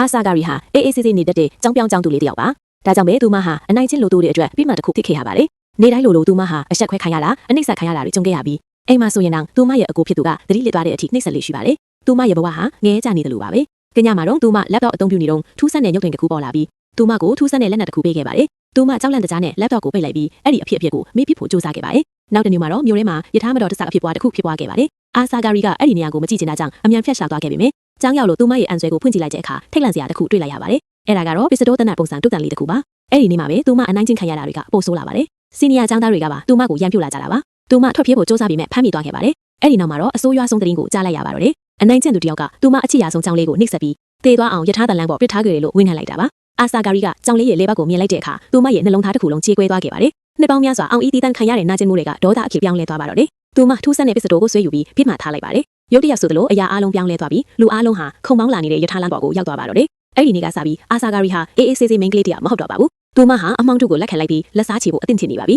အာဆာဂါရီဟာအေးအေးဆေးဆေးနေတဲ့ကြောင်းပြောင်းကြောင်းသူလေးတယောက်ပါဒါကြောင့်ပဲသူမဟာအနိုင်ချင်းလိုတိုးတဲ့အတွက်ပြစ်မှတ်တစ်ခုဖြစ်ခဲ့ရပါတယ်နေတိုင်းလိုသူမဟာအဆက်ခွဲခံရတာအနှိမ့်ဆက်ခံရတာတွေကြုံခဲ့ရပြီးအိမ်မှာဆိုရင်တော့သူမရဲ့အကိုဖြစ်သူကသတိလစ်သွားတဲ့အထိနှိမ့်ဆက်လေးရှိပါတယ်သူမရဲ့ဘဝဟာငဲကြနေတယ်လို့ပါပဲကညမှာတော့သူမလက်တော့အသုံးပြုနေတော့ထူးဆန်းတဲ့ရုပ်တွင်တစ်ခုပေါ်လာပြီးသူမကိုထူးဆန်းတဲ့လက်နက်တစ်ခုပေးခဲ့ပါတယ်သူမကြောက်လန့်တကြားနဲ့လက်တော့ကိုပိတ်လိုက်ပြီးအဲ့ဒီအဖြစ်ကိုမေ့ပြဖို့စူးစမ်းခဲ့ပါတယ်နောက်တစ်နေ့မှာတော့မြို့ထဲမှာယထာမတော်တဆအဖြစ်ပွားတစ်ခုဖြစ်ပွားခဲ့ပါတယ်အာဆာဂါရီကအဲ့ဒီနေရာကိုမကြည့်ချင်တာကြောင့်အမြန်ဖြတ်ရှာသွားခဲ့ပေမယ့်ကျောင်းရောက်လို့သူမရဲ့အန်ဆွဲကိုဖွင့်ကြည့်လိုက်တဲ့အခါထိတ်လန့်စရာတစ်ခုတွေ့လိုက်ရပါတယ်အဲ့ဒါကတော့ပစ္စတိုးတနတ်ပုံစံတုတ်တန်လေးတစ်ခုပါအဲ့ဒီနေ့မှာပဲသူမအနိုင်ချင်းခံရတာတွေကပိုဆိုးလာပါတယ်စီနီယာကျောင်းသားတွေကပါသူမကိုရန်ပြုတ်လာကြတာပါသူမထွက်ပြေးဖို့စူးစမ်းပြီးမှဖမ်းမိသွားခဲ့ပါတယ်အဲ့ဒီနောက်မှာတော့အဆိုးရွားဆုံးသတင်းကိုကြားလိုက်ရပါတော့တယ်အနိုင်ကျင့်သူတယောက်ကသူမအချစ်ရဆုံးကျောင်းလေးကိုနှိပ်စက်ပြီးတေသွားအောင်ယထာတန်လန်းပေါ်ပစ်ထားခဲ့တယ်လို့ဝန်ခံလိုက်တာပါအာဆာဂါရီကကျောင်းလေးရဲ့လေဘက်ကိုမြင်လိုက်တဲ့အခါသူမရဲ့နှလုံးသားတစ်ခုလုံးကြေကွဲသွားခဲ့ပါတယ်နှစ်ပေါင်းများစွာအောင်ဤတီးတန်းခံရတဲ့နာကျင်မှုတွေကဒေါသအဖြစ်ပြောင်းလဲသွားပါတော့တယ်သူမထူးဆန်းတဲ့ပစ္စတိုကိုဆွဲယူပြီးပြစ်မှတ်ထားလိုက်ပါတယ်ရုတ်တရက်ဆိုသလိုအရာအလုံးပြောင်းလဲသွားပြီးလူအလုံးဟာခုံမောင်းလာနေတဲ့ယထာလန်းပေါ်ကိုရောက်သွားပါတော့တယ်အဲ့ဒီနေ့ကစပြီးအာဆာဂါရီဟာအေးအေးဆေးဆေးမိန်းကလေးတယောက်မဟုတ်တော့ပါဘူးသူမဟာအမောင်တို့ကိုလက်ခံလိုက်ပြီးလက်စားချေဖို့အသင့်ချင်နေပါပြီ